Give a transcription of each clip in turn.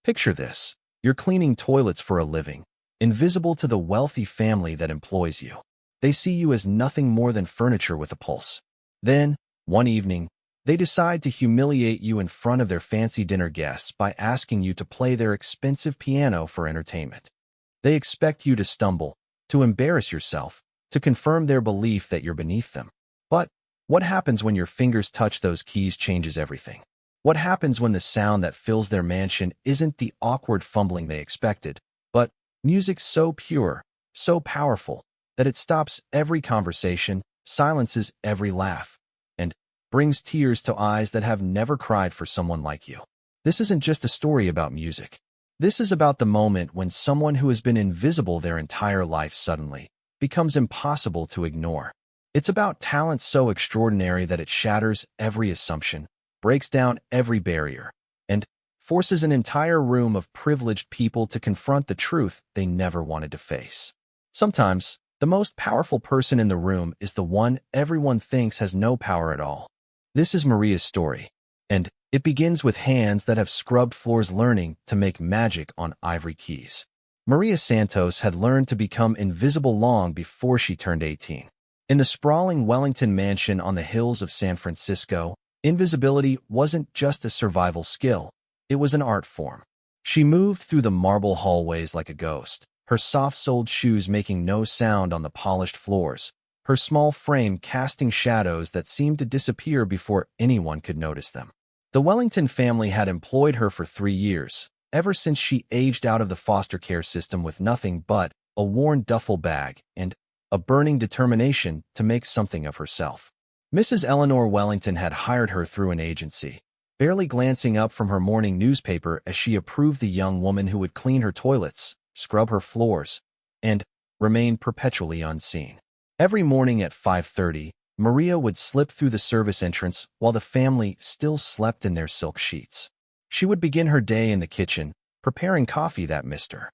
Picture this. You're cleaning toilets for a living, invisible to the wealthy family that employs you. They see you as nothing more than furniture with a pulse. Then, one evening, they decide to humiliate you in front of their fancy dinner guests by asking you to play their expensive piano for entertainment. They expect you to stumble, to embarrass yourself, to confirm their belief that you're beneath them. But what happens when your fingers touch those keys changes everything. What happens when the sound that fills their mansion isn't the awkward fumbling they expected, but music so pure, so powerful, that it stops every conversation, silences every laugh, and brings tears to eyes that have never cried for someone like you. This isn't just a story about music. This is about the moment when someone who has been invisible their entire life suddenly becomes impossible to ignore. It's about talent so extraordinary that it shatters every assumption, breaks down every barrier, and forces an entire room of privileged people to confront the truth they never wanted to face. Sometimes, the most powerful person in the room is the one everyone thinks has no power at all. This is Maria's story, and it begins with hands that have scrubbed floors learning to make magic on ivory keys. Maria Santos had learned to become invisible long before she turned 18. In the sprawling Wellington mansion on the hills of San Francisco, invisibility wasn't just a survival skill, it was an art form. She moved through the marble hallways like a ghost, her soft-soled shoes making no sound on the polished floors, her small frame casting shadows that seemed to disappear before anyone could notice them. The Wellington family had employed her for 3 years, ever since she aged out of the foster care system with nothing but a worn duffel bag and a burning determination to make something of herself. Mrs. Eleanor Wellington had hired her through an agency, barely glancing up from her morning newspaper as she approved the young woman who would clean her toilets, scrub her floors, and remain perpetually unseen. Every morning at 5:30, Maria would slip through the service entrance while the family still slept in their silk sheets. She would begin her day in the kitchen, preparing coffee that Mr.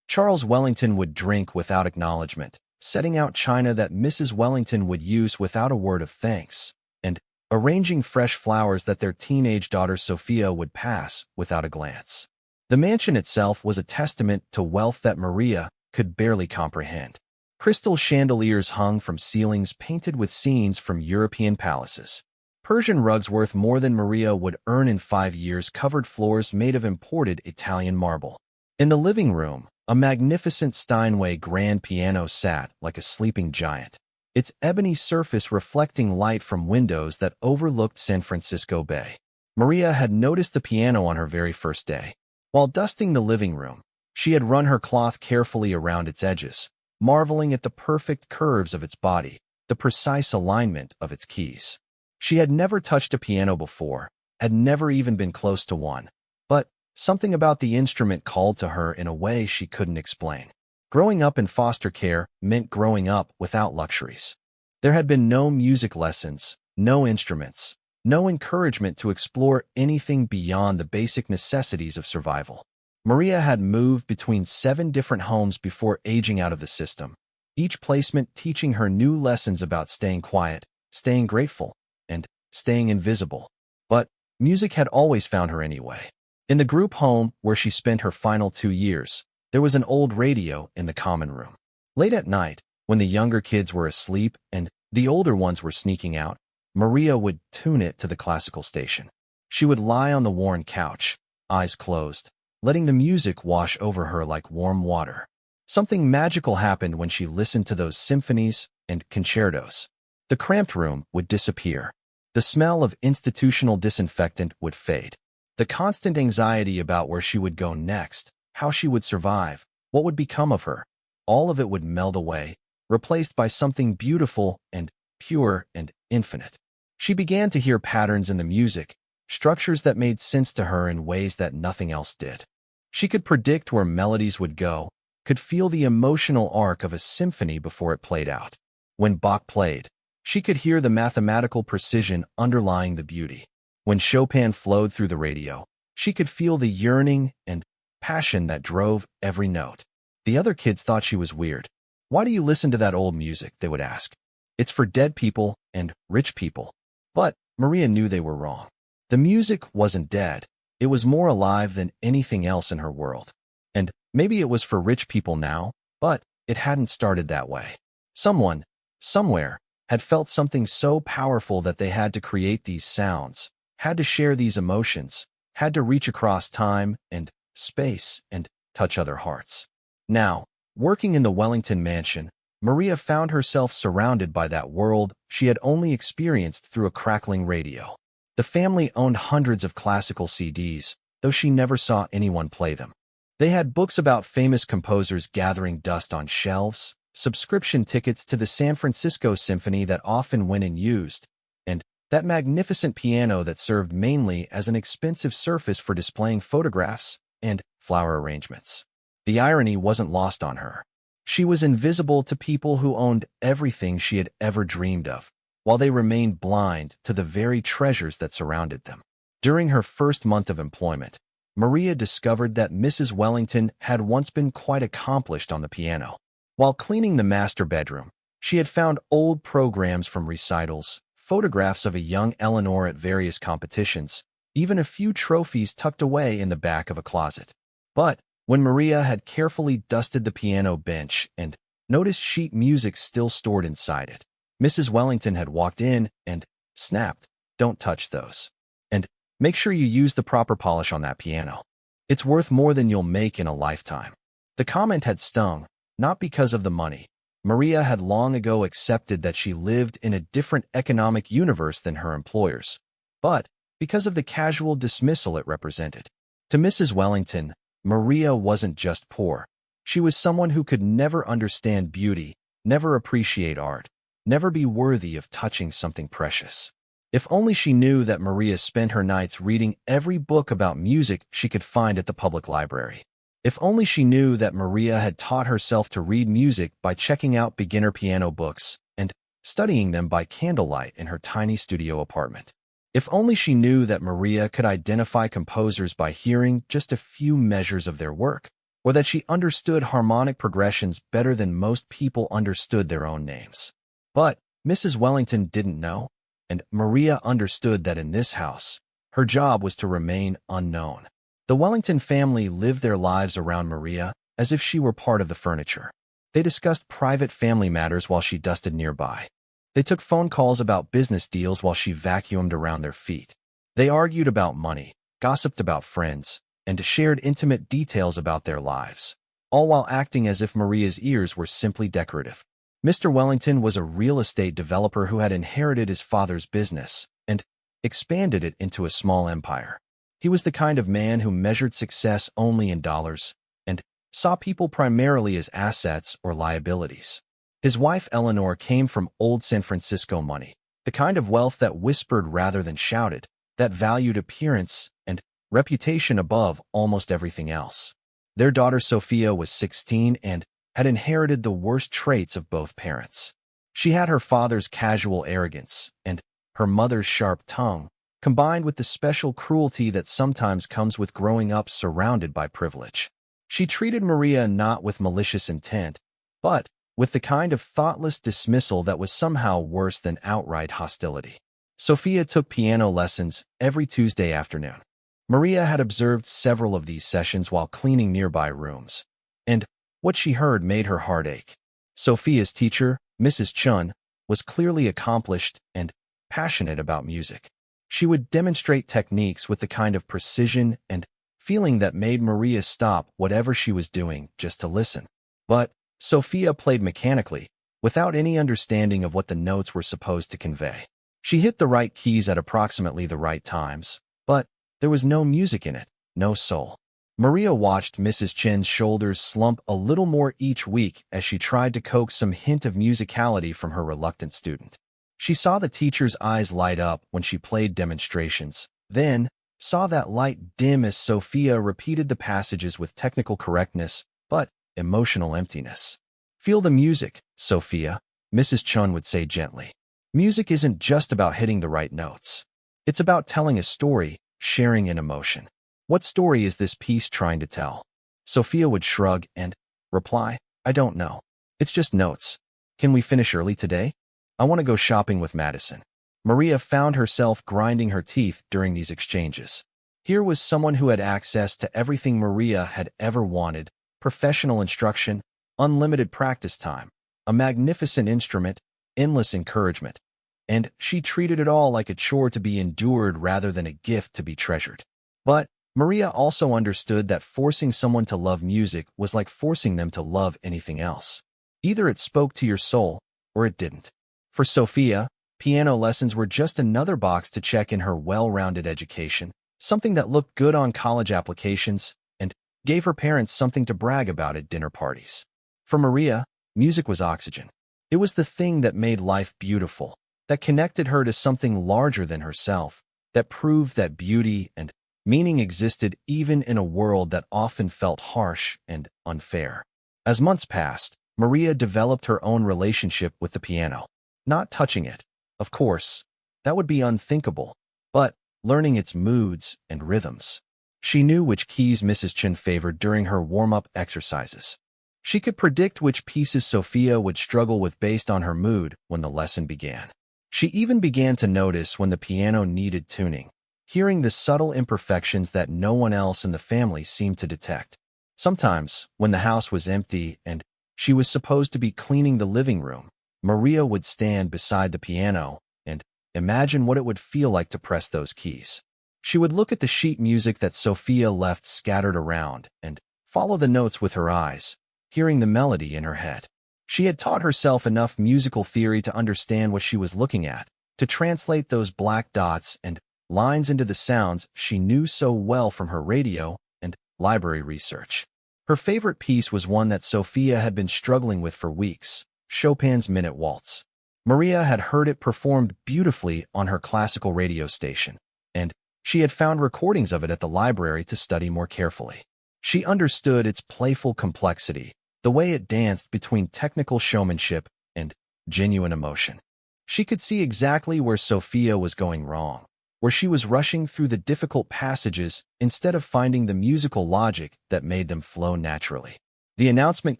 Charles Wellington would drink without acknowledgement, setting out china that Mrs. Wellington would use without a word of thanks, and arranging fresh flowers that their teenage daughter Sophia would pass without a glance. The mansion itself was a testament to wealth that Maria could barely comprehend. Crystal chandeliers hung from ceilings painted with scenes from European palaces. Persian rugs worth more than Maria would earn in 5 years covered floors made of imported Italian marble. In the living room, a magnificent Steinway grand piano sat like a sleeping giant, its ebony surface reflecting light from windows that overlooked San Francisco Bay. Maria had noticed the piano on her very first day. While dusting the living room, she had run her cloth carefully around its edges, marveling at the perfect curves of its body, the precise alignment of its keys. She had never touched a piano before, had never even been close to one, but something about the instrument called to her in a way she couldn't explain. Growing up in foster care meant growing up without luxuries. There had been no music lessons, no instruments, no encouragement to explore anything beyond the basic necessities of survival. Maria had moved between 7 different homes before aging out of the system, each placement teaching her new lessons about staying quiet, staying grateful, and staying invisible. But music had always found her anyway. In the group home where she spent her final 2 years, there was an old radio in the common room. Late at night, when the younger kids were asleep and the older ones were sneaking out, Maria would tune it to the classical station. She would lie on the worn couch, eyes closed, letting the music wash over her like warm water. Something magical happened when she listened to those symphonies and concertos. The cramped room would disappear. The smell of institutional disinfectant would fade. The constant anxiety about where she would go next, how she would survive, what would become of her, all of it would melt away, replaced by something beautiful and pure and infinite. She began to hear patterns in the music, structures that made sense to her in ways that nothing else did. She could predict where melodies would go, could feel the emotional arc of a symphony before it played out. When Bach played, she could hear the mathematical precision underlying the beauty. When Chopin flowed through the radio, she could feel the yearning and passion that drove every note. The other kids thought she was weird. "Why do you listen to that old music?" they would ask. "It's for dead people and rich people." But Maria knew they were wrong. The music wasn't dead. It was more alive than anything else in her world. And maybe it was for rich people now, but it hadn't started that way. Someone, somewhere, had felt something so powerful that they had to create these sounds, had to share these emotions, had to reach across time and space and touch other hearts. Now, working in the Wellington mansion, Maria found herself surrounded by that world she had only experienced through a crackling radio. The family owned hundreds of classical CDs, though she never saw anyone play them. They had books about famous composers gathering dust on shelves, subscription tickets to the San Francisco Symphony that often went unused, and that magnificent piano that served mainly as an expensive surface for displaying photographs and flower arrangements. The irony wasn't lost on her. She was invisible to people who owned everything she had ever dreamed of, while they remained blind to the very treasures that surrounded them. During her first month of employment, Maria discovered that Mrs. Wellington had once been quite accomplished on the piano. While cleaning the master bedroom, she had found old programs from recitals, photographs of a young Eleanor at various competitions, even a few trophies tucked away in the back of a closet. But when Maria had carefully dusted the piano bench and noticed sheet music still stored inside it, Mrs. Wellington had walked in and snapped, "Don't touch those. And make sure you use the proper polish on that piano. It's worth more than you'll make in a lifetime." The comment had stung, not because of the money. Maria had long ago accepted that she lived in a different economic universe than her employers, but because of the casual dismissal it represented. To Mrs. Wellington, Maria wasn't just poor. She was someone who could never understand beauty, never appreciate art, never be worthy of touching something precious. If only she knew that Maria spent her nights reading every book about music she could find at the public library. If only she knew that Maria had taught herself to read music by checking out beginner piano books and studying them by candlelight in her tiny studio apartment. If only she knew that Maria could identify composers by hearing just a few measures of their work, or that she understood harmonic progressions better than most people understood their own names. But Mrs. Wellington didn't know, and Maria understood that in this house, her job was to remain unknown. The Wellington family lived their lives around Maria as if she were part of the furniture. They discussed private family matters while she dusted nearby. They took phone calls about business deals while she vacuumed around their feet. They argued about money, gossiped about friends, and shared intimate details about their lives, all while acting as if Maria's ears were simply decorative. Mr. Wellington was a real estate developer who had inherited his father's business and expanded it into a small empire. He was the kind of man who measured success only in dollars and saw people primarily as assets or liabilities. His wife Eleanor came from old San Francisco money, the kind of wealth that whispered rather than shouted, that valued appearance and reputation above almost everything else. Their daughter Sophia was 16 and had inherited the worst traits of both parents. She had her father's casual arrogance and her mother's sharp tongue, combined with the special cruelty that sometimes comes with growing up surrounded by privilege. She treated Maria not with malicious intent, but with the kind of thoughtless dismissal that was somehow worse than outright hostility. Sophia took piano lessons every Tuesday afternoon. Maria had observed several of these sessions while cleaning nearby rooms, and what she heard made her heart ache. Sophia's teacher, Mrs. Chun, was clearly accomplished and passionate about music. She would demonstrate techniques with the kind of precision and feeling that made Maria stop whatever she was doing just to listen. But Sophia played mechanically, without any understanding of what the notes were supposed to convey. She hit the right keys at approximately the right times, but there was no music in it, no soul. Maria watched Mrs. Chen's shoulders slump a little more each week as she tried to coax some hint of musicality from her reluctant student. She saw the teacher's eyes light up when she played demonstrations, then saw that light dim as Sophia repeated the passages with technical correctness, but emotional emptiness. "Feel the music, Sophia," Mrs. Chun would say gently. "Music isn't just about hitting the right notes. It's about telling a story, sharing an emotion. What story is this piece trying to tell?" Sophia would shrug and reply, "I don't know. It's just notes. Can we finish early today? I want to go shopping with Madison." Maria found herself grinding her teeth during these exchanges. Here was someone who had access to everything Maria had ever wanted: professional instruction, unlimited practice time, a magnificent instrument, endless encouragement. And she treated it all like a chore to be endured rather than a gift to be treasured. But Maria also understood that forcing someone to love music was like forcing them to love anything else. Either it spoke to your soul, or it didn't. For Sophia, piano lessons were just another box to check in her well-rounded education, something that looked good on college applications, and gave her parents something to brag about at dinner parties. For Maria, music was oxygen. It was the thing that made life beautiful, that connected her to something larger than herself, that proved that beauty and meaning existed even in a world that often felt harsh and unfair. As months passed, Maria developed her own relationship with the piano. Not touching it, of course, that would be unthinkable, but learning its moods and rhythms. She knew which keys Mrs. Chen favored during her warm-up exercises. She could predict which pieces Sophia would struggle with based on her mood when the lesson began. She even began to notice when the piano needed tuning, hearing the subtle imperfections that no one else in the family seemed to detect. Sometimes, when the house was empty and she was supposed to be cleaning the living room, Maria would stand beside the piano and imagine what it would feel like to press those keys. She would look at the sheet music that Sophia left scattered around and follow the notes with her eyes, hearing the melody in her head. She had taught herself enough musical theory to understand what she was looking at, to translate those black dots and lines into the sounds she knew so well from her radio and library research. Her favorite piece was one that Sophia had been struggling with for weeks: Chopin's Minute Waltz. Maria had heard it performed beautifully on her classical radio station, and she had found recordings of it at the library to study more carefully. She understood its playful complexity, the way it danced between technical showmanship and genuine emotion. She could see exactly where Sophia was going wrong, where she was rushing through the difficult passages instead of finding the musical logic that made them flow naturally. The announcement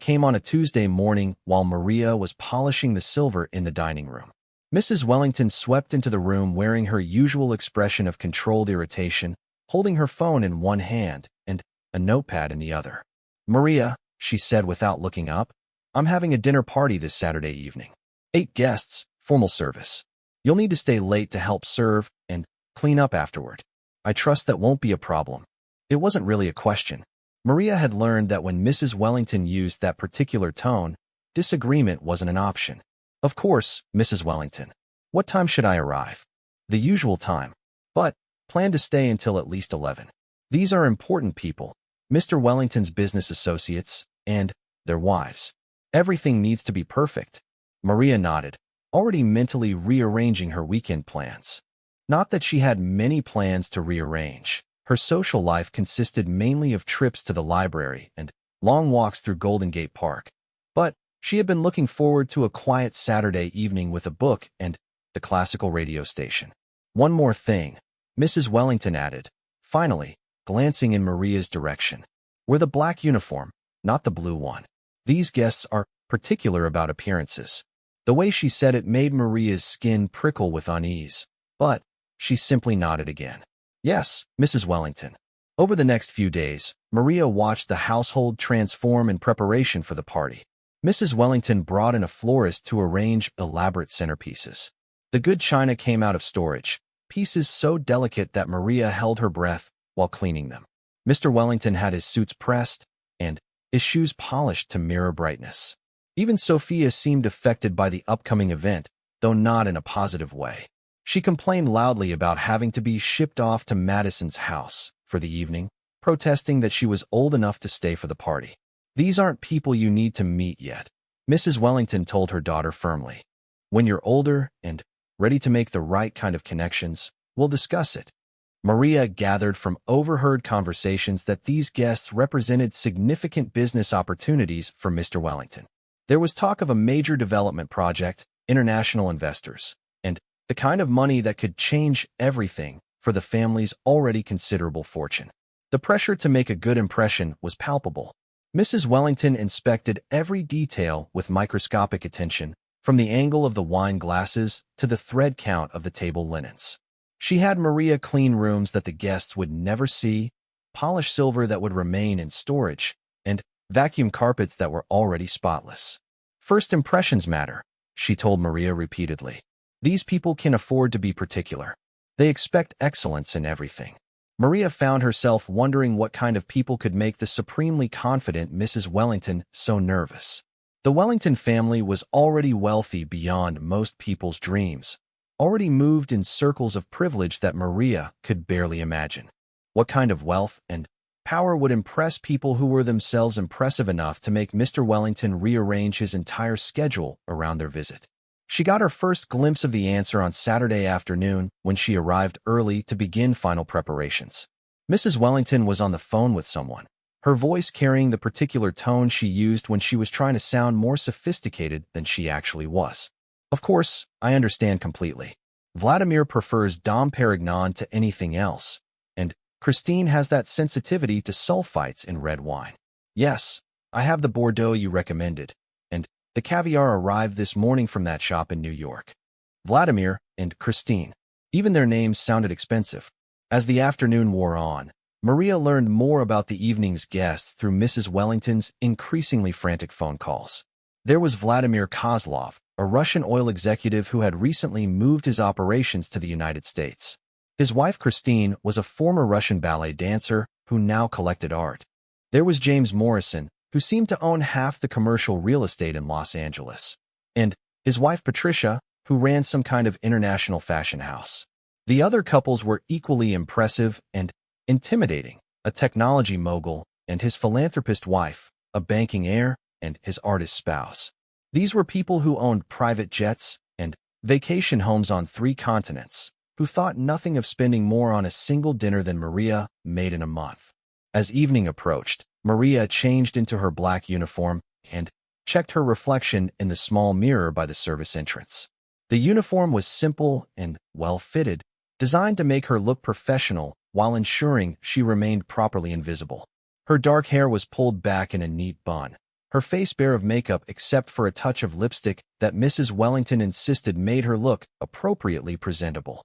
came on a Tuesday morning while Maria was polishing the silver in the dining room. Mrs. Wellington swept into the room wearing her usual expression of controlled irritation, holding her phone in one hand and a notepad in the other. "Maria," she said without looking up, "I'm having a dinner party this Saturday evening. 8 guests, formal service. You'll need to stay late to help serve and clean up afterward. I trust that won't be a problem." It wasn't really a question. Maria had learned that when Mrs. Wellington used that particular tone, disagreement wasn't an option. "Of course, Mrs. Wellington. What time should I arrive?" "The usual time. But plan to stay until at least 11. These are important people, Mr. Wellington's business associates, and their wives. Everything needs to be perfect." Maria nodded, already mentally rearranging her weekend plans. Not that she had many plans to rearrange. Her social life consisted mainly of trips to the library and long walks through Golden Gate Park. But she had been looking forward to a quiet Saturday evening with a book and the classical radio station. "One more thing," Mrs. Wellington added, finally, glancing in Maria's direction. "Wear the black uniform, not the blue one. These guests are particular about appearances." The way she said it made Maria's skin prickle with unease, but she simply nodded again. "Yes, Mrs. Wellington." Over the next few days, Maria watched the household transform in preparation for the party. Mrs. Wellington brought in a florist to arrange elaborate centerpieces. The good china came out of storage, pieces so delicate that Maria held her breath while cleaning them. Mr. Wellington had his suits pressed and his shoes polished to mirror brightness. Even Sophia seemed affected by the upcoming event, though not in a positive way. She complained loudly about having to be shipped off to Madison's house for the evening, protesting that she was old enough to stay for the party. "These aren't people you need to meet yet," Mrs. Wellington told her daughter firmly. "When you're older and ready to make the right kind of connections, we'll discuss it." Maria gathered from overheard conversations that these guests represented significant business opportunities for Mr. Wellington. There was talk of a major development project, international investors, and the kind of money that could change everything for the family's already considerable fortune. The pressure to make a good impression was palpable. Mrs. Wellington inspected every detail with microscopic attention, from the angle of the wine glasses to the thread count of the table linens. She had Maria clean rooms that the guests would never see, polish silver that would remain in storage, and vacuum carpets that were already spotless. First impressions matter, she told Maria repeatedly. These people can afford to be particular. They expect excellence in everything. Maria found herself wondering what kind of people could make the supremely confident Mrs. Wellington so nervous. The Wellington family was already wealthy beyond most people's dreams, already moved in circles of privilege that Maria could barely imagine. What kind of wealth and power would impress people who were themselves impressive enough to make Mr. Wellington rearrange his entire schedule around their visit? She got her first glimpse of the answer on Saturday afternoon when she arrived early to begin final preparations. Mrs. Wellington was on the phone with someone, her voice carrying the particular tone she used when she was trying to sound more sophisticated than she actually was. Of course, I understand completely. Vladimir prefers Dom Perignon to anything else, and Christine has that sensitivity to sulfites in red wine. Yes, I have the Bordeaux you recommended, and the caviar arrived this morning from that shop in New York. Vladimir and Christine. Even their names sounded expensive. As the afternoon wore on, Maria learned more about the evening's guests through Mrs. Wellington's increasingly frantic phone calls. There was Vladimir Kozlov, a Russian oil executive who had recently moved his operations to the United States. His wife Christine was a former Russian ballet dancer who now collected art. There was James Morrison, who seemed to own half the commercial real estate in Los Angeles, and his wife Patricia, who ran some kind of international fashion house. The other couples were equally impressive and intimidating, a technology mogul and his philanthropist wife, a banking heir, and his artist spouse. These were people who owned private jets and vacation homes on 3 continents, who thought nothing of spending more on a single dinner than Maria made in a month. As evening approached, Maria changed into her black uniform and checked her reflection in the small mirror by the service entrance. The uniform was simple and well-fitted, designed to make her look professional while ensuring she remained properly invisible. Her dark hair was pulled back in a neat bun, her face bare of makeup except for a touch of lipstick that Mrs. Wellington insisted made her look appropriately presentable.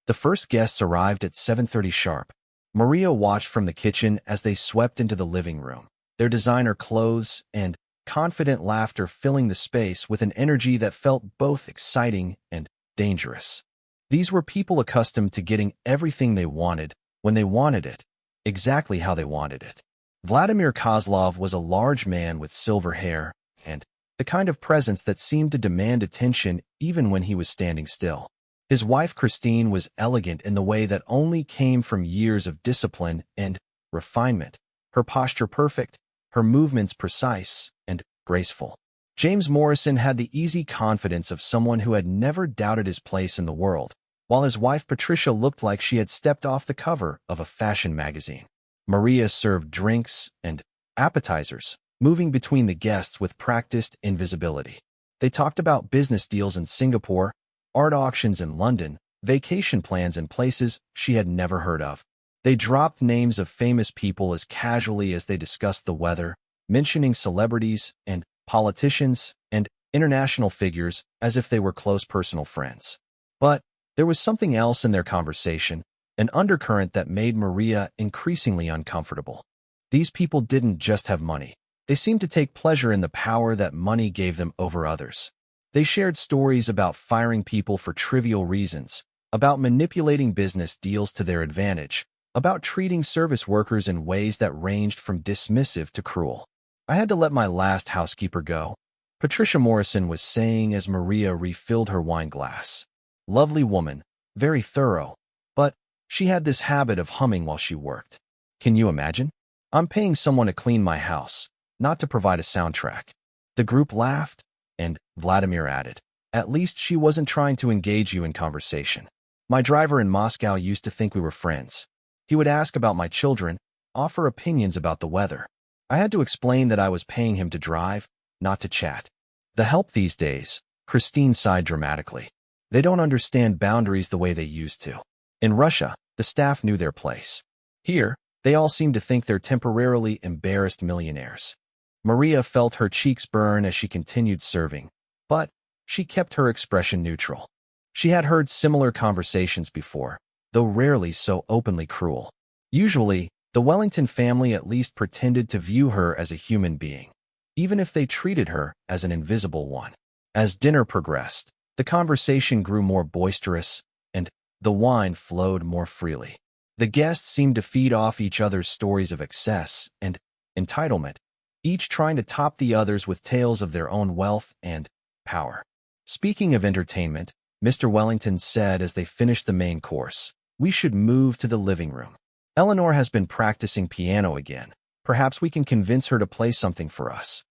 The first guests arrived at 7:30 sharp. Maria watched from the kitchen as they swept into the living room, their designer clothes and confident laughter filling the space with an energy that felt both exciting and dangerous. These were people accustomed to getting everything they wanted when they wanted it, exactly how they wanted it. Vladimir Kozlov was a large man with silver hair and the kind of presence that seemed to demand attention even when he was standing still. His wife Christine was elegant in the way that only came from years of discipline and refinement, her posture perfect, her movements precise and graceful. James Morrison had the easy confidence of someone who had never doubted his place in the world, while his wife Patricia looked like she had stepped off the cover of a fashion magazine. Maria served drinks and appetizers, moving between the guests with practiced invisibility. They talked about business deals in Singapore, art auctions in London, vacation plans in places she had never heard of. They dropped names of famous people as casually as they discussed the weather, mentioning celebrities and politicians and international figures as if they were close personal friends. But there was something else in their conversation, an undercurrent that made Maria increasingly uncomfortable. These people didn't just have money. They seemed to take pleasure in the power that money gave them over others. They shared stories about firing people for trivial reasons, about manipulating business deals to their advantage, about treating service workers in ways that ranged from dismissive to cruel. I had to let my last housekeeper go, Patricia Morrison was saying as Maria refilled her wine glass. Lovely woman, very thorough, but she had this habit of humming while she worked. Can you imagine? I'm paying someone to clean my house, not to provide a soundtrack. The group laughed, and Vladimir added, at least she wasn't trying to engage you in conversation. My driver in Moscow used to think we were friends. He would ask about my children, offer opinions about the weather. I had to explain that I was paying him to drive, not to chat. The help these days, Christine sighed dramatically. They don't understand boundaries the way they used to. In Russia, the staff knew their place. Here, they all seem to think they're temporarily embarrassed millionaires. Maria felt her cheeks burn as she continued serving, but she kept her expression neutral. She had heard similar conversations before, though rarely so openly cruel. Usually, the Wellington family at least pretended to view her as a human being, even if they treated her as an invisible one. As dinner progressed, the conversation grew more boisterous, and the wine flowed more freely. The guests seemed to feed off each other's stories of excess and entitlement, each trying to top the others with tales of their own wealth and power. Speaking of entertainment, Mr. Wellington said as they finished the main course, "We should move to the living room. Eleanor has been practicing piano again. Perhaps we can convince her to play something for us."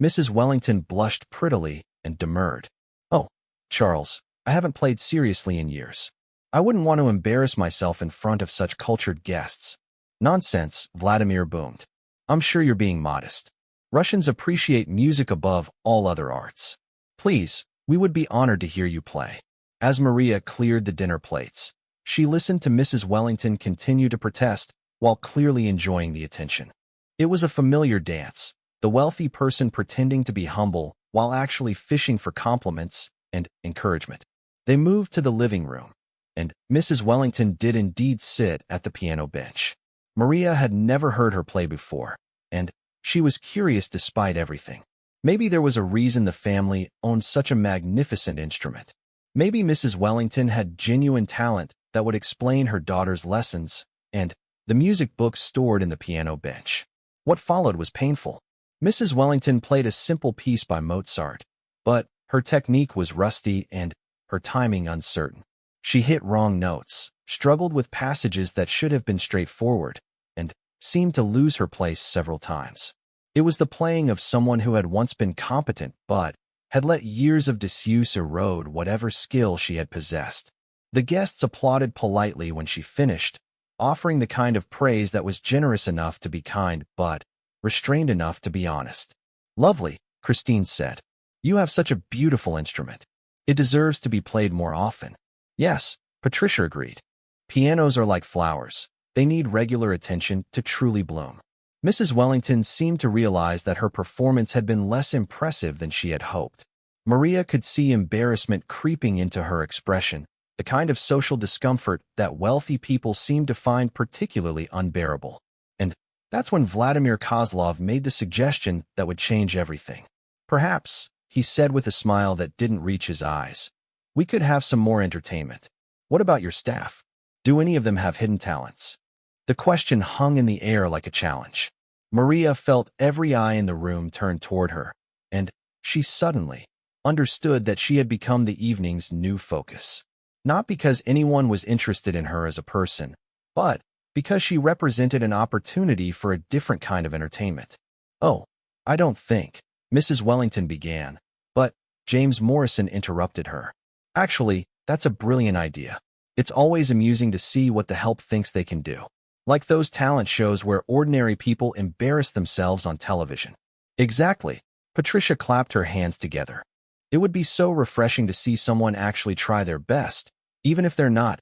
Mrs. Wellington blushed prettily and demurred. "Oh, Charles, I haven't played seriously in years. I wouldn't want to embarrass myself in front of such cultured guests." "Nonsense," Vladimir boomed. "I'm sure you're being modest. Russians appreciate music above all other arts. Please, we would be honored to hear you play." As Maria cleared the dinner plates, she listened to Mrs. Wellington continue to protest while clearly enjoying the attention. It was a familiar dance, the wealthy person pretending to be humble while actually fishing for compliments and encouragement. They moved to the living room, and Mrs. Wellington did indeed sit at the piano bench. Maria had never heard her play before, and she was curious despite everything. Maybe there was a reason the family owned such a magnificent instrument. Maybe Mrs. Wellington had genuine talent that would explain her daughter's lessons and the music books stored in the piano bench. What followed was painful. Mrs. Wellington played a simple piece by Mozart, but her technique was rusty and her timing uncertain. She hit wrong notes, struggled with passages that should have been straightforward, and seemed to lose her place several times. It was the playing of someone who had once been competent but had let years of disuse erode whatever skill she had possessed. The guests applauded politely when she finished, offering the kind of praise that was generous enough to be kind but restrained enough to be honest. "Lovely," Christine said. "You have such a beautiful instrument. It deserves to be played more often." "Yes," Patricia agreed. "Pianos are like flowers. They need regular attention to truly bloom." Mrs. Wellington seemed to realize that her performance had been less impressive than she had hoped. Maria could see embarrassment creeping into her expression, the kind of social discomfort that wealthy people seem to find particularly unbearable. And that's when Vladimir Kozlov made the suggestion that would change everything. "Perhaps," he said with a smile that didn't reach his eyes, "we could have some more entertainment. What about your staff? Do any of them have hidden talents?" The question hung in the air like a challenge. Maria felt every eye in the room turn toward her, and she suddenly understood that she had become the evening's new focus. Not because anyone was interested in her as a person, but because she represented an opportunity for a different kind of entertainment. "Oh, I don't think," Mrs. Wellington began, but James Morrison interrupted her. "Actually, that's a brilliant idea. It's always amusing to see what the help thinks they can do. Like those talent shows where ordinary people embarrass themselves on television." "Exactly." Patricia clapped her hands together. "It would be so refreshing to see someone actually try their best, even if they're not,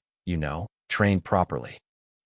trained properly."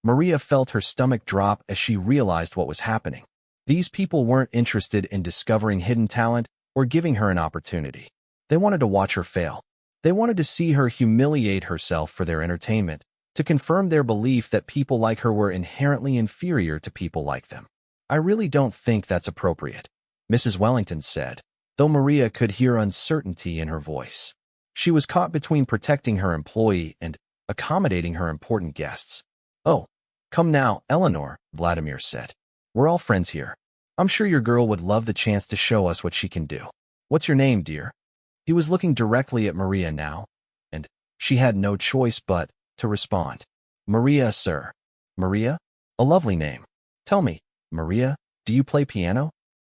Maria felt her stomach drop as she realized what was happening. These people weren't interested in discovering hidden talent or giving her an opportunity. They wanted to watch her fail. They wanted to see her humiliate herself for their entertainment, to confirm their belief that people like her were inherently inferior to people like them. "I really don't think that's appropriate," Mrs. Wellington said, though Maria could hear uncertainty in her voice. She was caught between protecting her employee and accommodating her important guests. "Oh, come now, Eleanor," Vladimir said. "We're all friends here. I'm sure your girl would love the chance to show us what she can do. What's your name, dear?" He was looking directly at Maria now, and she had no choice but to respond. "Maria, sir." "Maria? A lovely name. Tell me, Maria, do you play piano?"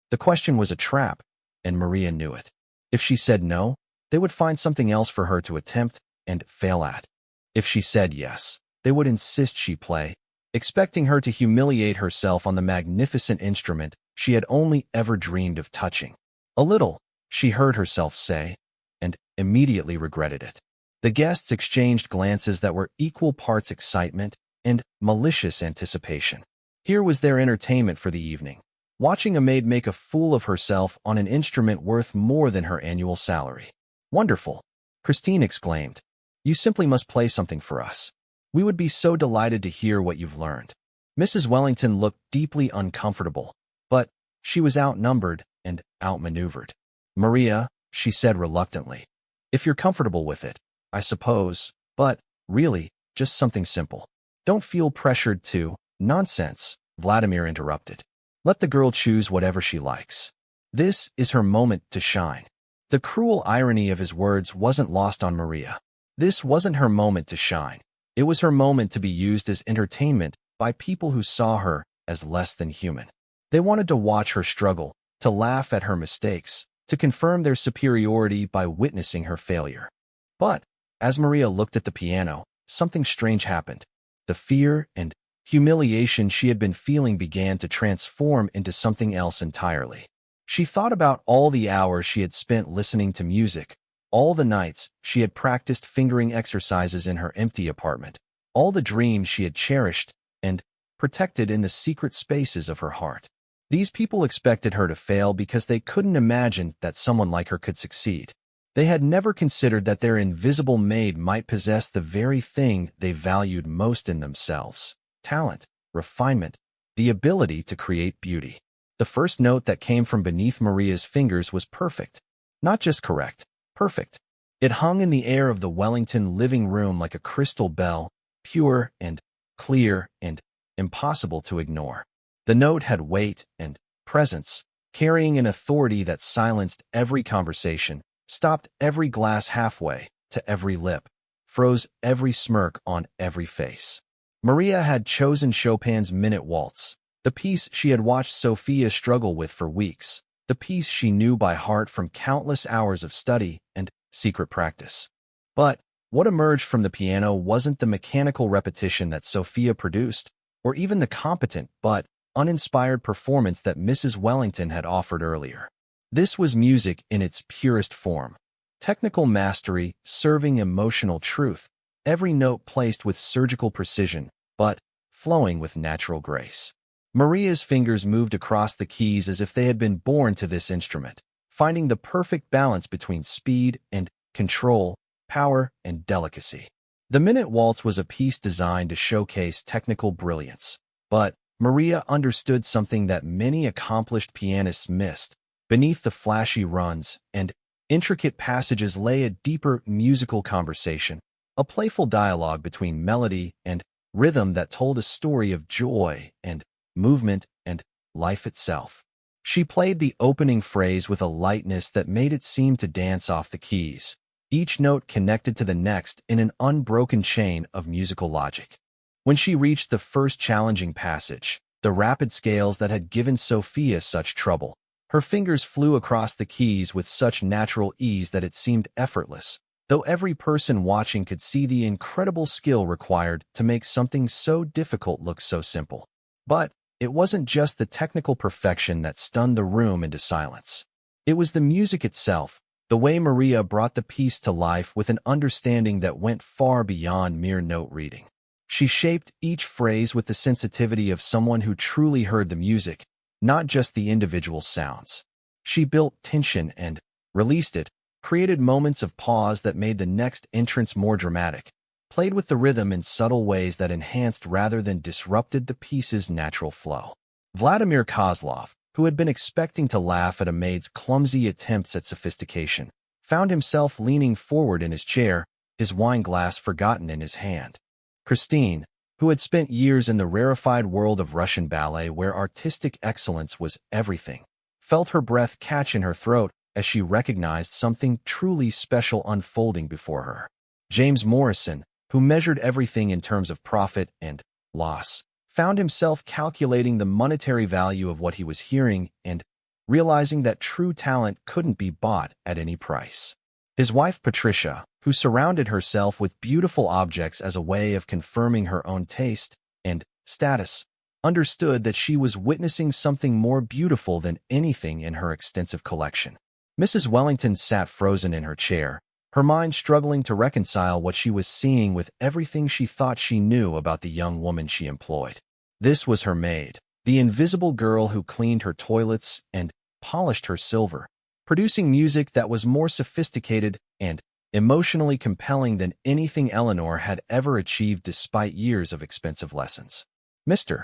The question was a trap, and Maria knew it. If she said no, they would find something else for her to attempt and fail at. If she said yes, they would insist she play, expecting her to humiliate herself on the magnificent instrument she had only ever dreamed of touching. "A little," she heard herself say, and immediately regretted it. The guests exchanged glances that were equal parts excitement and malicious anticipation. Here was their entertainment for the evening, watching a maid make a fool of herself on an instrument worth more than her annual salary. "Wonderful," Christine exclaimed. "You simply must play something for us." We would be so delighted to hear what you've learned." Mrs. Wellington looked deeply uncomfortable, but she was outnumbered and outmaneuvered. "Maria," she said reluctantly, "if you're comfortable with it, I suppose, but really, just something simple. Don't feel pressured to—" "Nonsense," Vladimir interrupted. "Let the girl choose whatever she likes. This is her moment to shine." The cruel irony of his words wasn't lost on Maria. This wasn't her moment to shine. It was her moment to be used as entertainment by people who saw her as less than human. They wanted to watch her struggle, to laugh at her mistakes, to confirm their superiority by witnessing her failure. But as Maria looked at the piano, something strange happened. The fear and humiliation she had been feeling began to transform into something else entirely. She thought about all the hours she had spent listening to music, all the nights she had practiced fingering exercises in her empty apartment, all the dreams she had cherished and protected in the secret spaces of her heart. These people expected her to fail because they couldn't imagine that someone like her could succeed. They had never considered that their invisible maid might possess the very thing they valued most in themselves: talent, refinement, the ability to create beauty. The first note that came from beneath Maria's fingers was perfect. Not just correct, perfect. It hung in the air of the Wellington living room like a crystal bell, pure and clear and impossible to ignore. The note had weight and presence, carrying an authority that silenced every conversation, stopped every glass halfway to every lip, froze every smirk on every face. Maria had chosen Chopin's Minute Waltz, the piece she had watched Sophia struggle with for weeks, the piece she knew by heart from countless hours of study and secret practice. But what emerged from the piano wasn't the mechanical repetition that Sophia produced, or even the competent but uninspired performance that Mrs. Wellington had offered earlier. This was music in its purest form. Technical mastery serving emotional truth, every note placed with surgical precision, but flowing with natural grace. Maria's fingers moved across the keys as if they had been born to this instrument, finding the perfect balance between speed and control, power and delicacy. The Minute Waltz was a piece designed to showcase technical brilliance, but Maria understood something that many accomplished pianists missed. Beneath the flashy runs and intricate passages lay a deeper musical conversation, a playful dialogue between melody and rhythm that told a story of joy and movement and life itself. She played the opening phrase with a lightness that made it seem to dance off the keys, each note connected to the next in an unbroken chain of musical logic. When she reached the first challenging passage, the rapid scales that had given Sophia such trouble, her fingers flew across the keys with such natural ease that it seemed effortless, though every person watching could see the incredible skill required to make something so difficult look so simple. But it wasn't just the technical perfection that stunned the room into silence. It was the music itself, the way Maria brought the piece to life with an understanding that went far beyond mere note reading. She shaped each phrase with the sensitivity of someone who truly heard the music, not just the individual sounds. She built tension and released it, created moments of pause that made the next entrance more dramatic, played with the rhythm in subtle ways that enhanced rather than disrupted the piece's natural flow. Vladimir Kozlov, who had been expecting to laugh at a maid's clumsy attempts at sophistication, found himself leaning forward in his chair, his wine glass forgotten in his hand. Christine, who had spent years in the rarefied world of Russian ballet where artistic excellence was everything, felt her breath catch in her throat as she recognized something truly special unfolding before her. James Morrison, who measured everything in terms of profit and loss, found himself calculating the monetary value of what he was hearing and realizing that true talent couldn't be bought at any price. His wife Patricia, who surrounded herself with beautiful objects as a way of confirming her own taste and status, understood that she was witnessing something more beautiful than anything in her extensive collection. Mrs. Wellington sat frozen in her chair, her mind struggling to reconcile what she was seeing with everything she thought she knew about the young woman she employed. This was her maid, the invisible girl who cleaned her toilets and polished her silver, producing music that was more sophisticated and emotionally compelling than anything Eleanor had ever achieved despite years of expensive lessons. Mr.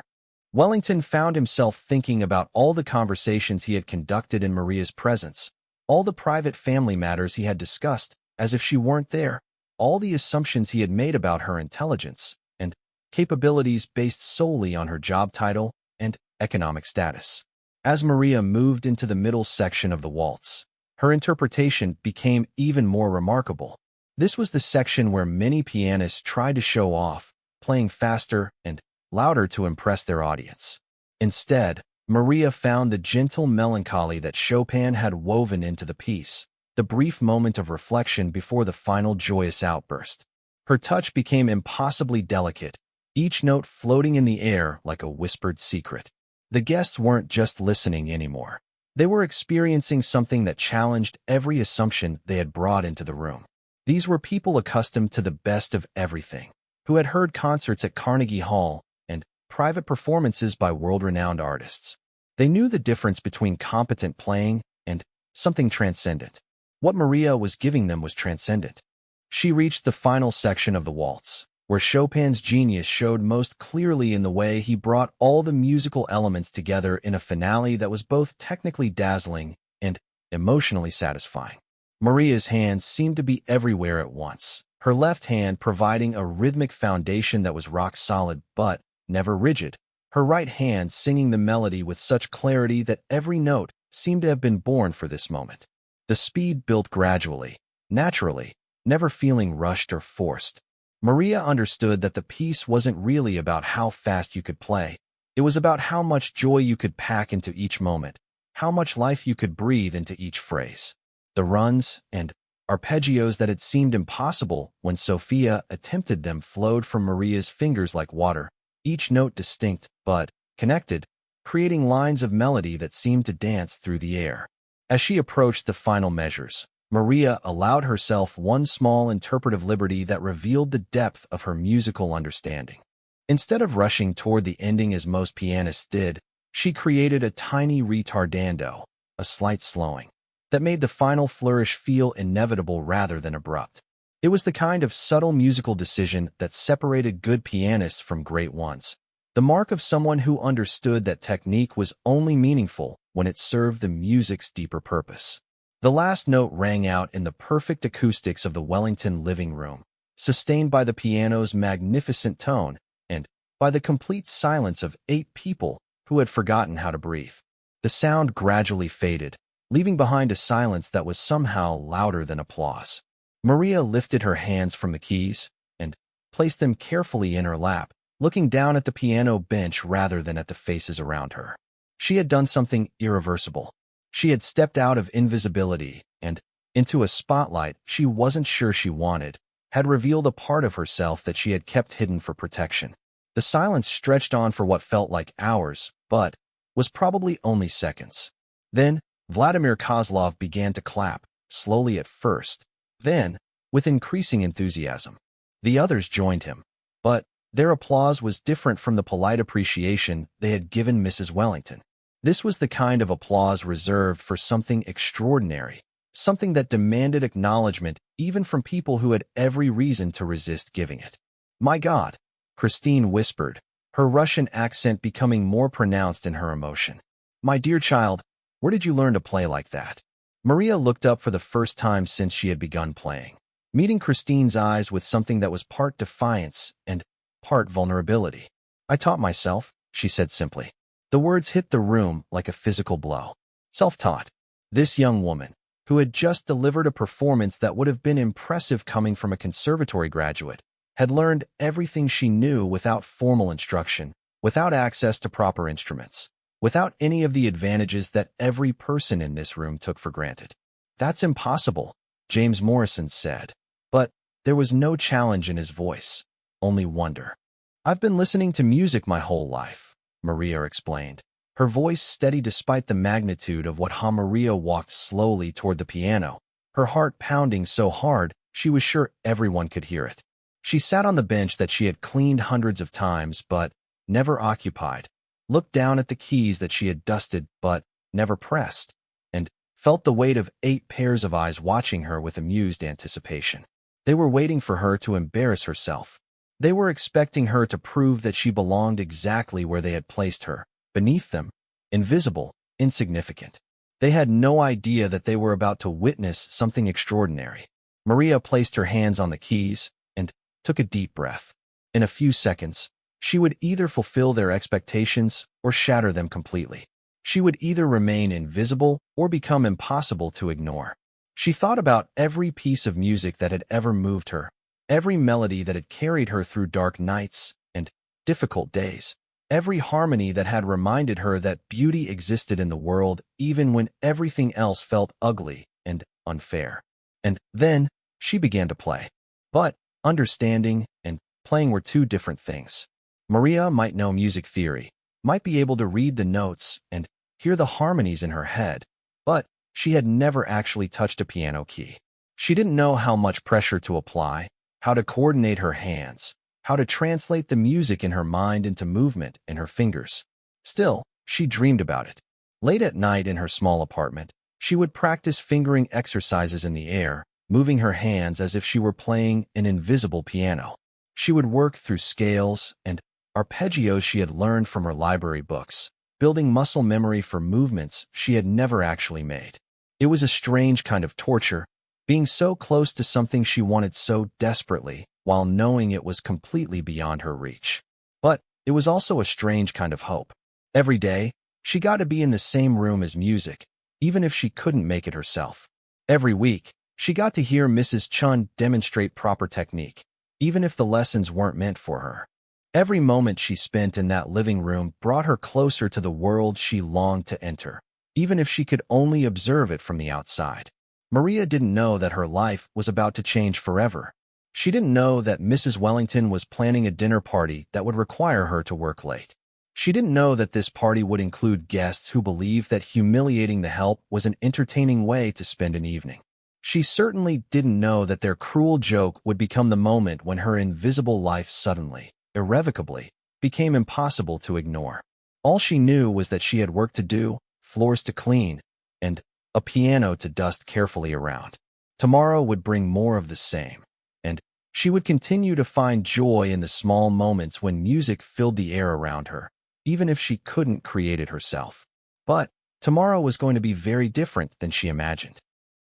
Wellington found himself thinking about all the conversations he had conducted in Maria's presence, all the private family matters he had discussed as if she weren't there, all the assumptions he had made about her intelligence and capabilities based solely on her job title and economic status. As Maria moved into the middle section of the waltz, her interpretation became even more remarkable. This was the section where many pianists tried to show off, playing faster and louder to impress their audience. Instead, Maria found the gentle melancholy that Chopin had woven into the piece, the brief moment of reflection before the final joyous outburst. Her touch became impossibly delicate, each note floating in the air like a whispered secret. The guests weren't just listening anymore. They were experiencing something that challenged every assumption they had brought into the room. These were people accustomed to the best of everything, who had heard concerts at Carnegie Hall and private performances by world-renowned artists. They knew the difference between competent playing and something transcendent. What Maria was giving them was transcendent. She reached the final section of the waltz, where Chopin's genius showed most clearly in the way he brought all the musical elements together in a finale that was both technically dazzling and emotionally satisfying. Maria's hands seemed to be everywhere at once, her left hand providing a rhythmic foundation that was rock-solid but never rigid, her right hand singing the melody with such clarity that every note seemed to have been born for this moment. The speed built gradually, naturally, never feeling rushed or forced. Maria understood that the piece wasn't really about how fast you could play. It was about how much joy you could pack into each moment, how much life you could breathe into each phrase. The runs and arpeggios that had seemed impossible when Sophia attempted them flowed from Maria's fingers like water, each note distinct but connected, creating lines of melody that seemed to dance through the air. As she approached the final measures, Maria allowed herself one small interpretive liberty that revealed the depth of her musical understanding. Instead of rushing toward the ending as most pianists did, she created a tiny retardando, a slight slowing, that made the final flourish feel inevitable rather than abrupt. It was the kind of subtle musical decision that separated good pianists from great ones, the mark of someone who understood that technique was only meaningful when it served the music's deeper purpose. The last note rang out in the perfect acoustics of the Wellington living room, sustained by the piano's magnificent tone and by the complete silence of 8 people who had forgotten how to breathe. The sound gradually faded, leaving behind a silence that was somehow louder than applause. Maria lifted her hands from the keys and placed them carefully in her lap, looking down at the piano bench rather than at the faces around her. She had done something irreversible. She had stepped out of invisibility and into a spotlight she wasn't sure she wanted, had revealed a part of herself that she had kept hidden for protection. The silence stretched on for what felt like hours, but was probably only seconds. Then, Vladimir Kozlov began to clap, slowly at first, then, with increasing enthusiasm. The others joined him, but their applause was different from the polite appreciation they had given Mrs. Wellington. This was the kind of applause reserved for something extraordinary, something that demanded acknowledgement even from people who had every reason to resist giving it. "My God," Christine whispered, her Russian accent becoming more pronounced in her emotion. "My dear child, where did you learn to play like that?" Maria looked up for the first time since she had begun playing, meeting Christine's eyes with something that was part defiance and part vulnerability. "I taught myself," she said simply. The words hit the room like a physical blow. Self-taught. This young woman, who had just delivered a performance that would have been impressive coming from a conservatory graduate, had learned everything she knew without formal instruction, without access to proper instruments, without any of the advantages that every person in this room took for granted. "That's impossible," James Morrison said. But there was no challenge in his voice, only wonder. "I've been listening to music my whole life," Maria explained, her voice steady despite the magnitude of what Maria walked slowly toward the piano, her heart pounding so hard she was sure everyone could hear it. She sat on the bench that she had cleaned hundreds of times but never occupied, looked down at the keys that she had dusted but never pressed, and felt the weight of 8 pairs of eyes watching her with amused anticipation. They were waiting for her to embarrass herself. They were expecting her to prove that she belonged exactly where they had placed her, beneath them, invisible, insignificant. They had no idea that they were about to witness something extraordinary. Maria placed her hands on the keys and took a deep breath. In a few seconds, she would either fulfill their expectations or shatter them completely. She would either remain invisible or become impossible to ignore. She thought about every piece of music that had ever moved her, every melody that had carried her through dark nights and difficult days, every harmony that had reminded her that beauty existed in the world even when everything else felt ugly and unfair. And then she began to play. But understanding and playing were two different things. Maria might know music theory, might be able to read the notes and hear the harmonies in her head, but she had never actually touched a piano key. She didn't know how much pressure to apply, how to coordinate her hands, how to translate the music in her mind into movement in her fingers. Still, she dreamed about it. Late at night in her small apartment, she would practice fingering exercises in the air, moving her hands as if she were playing an invisible piano. She would work through scales and arpeggios she had learned from her library books, building muscle memory for movements she had never actually made. It was a strange kind of torture, being so close to something she wanted so desperately, while knowing it was completely beyond her reach. But it was also a strange kind of hope. Every day, she got to be in the same room as music, even if she couldn't make it herself. Every week, she got to hear Mrs. Chun demonstrate proper technique, even if the lessons weren't meant for her. Every moment she spent in that living room brought her closer to the world she longed to enter, even if she could only observe it from the outside. Maria didn't know that her life was about to change forever. She didn't know that Mrs. Wellington was planning a dinner party that would require her to work late. She didn't know that this party would include guests who believed that humiliating the help was an entertaining way to spend an evening. She certainly didn't know that their cruel joke would become the moment when her invisible life suddenly, irrevocably, became impossible to ignore. All she knew was that she had work to do, floors to clean, and a piano to dust carefully around. Tomorrow would bring more of the same, and she would continue to find joy in the small moments when music filled the air around her, even if she couldn't create it herself. But tomorrow was going to be very different than she imagined.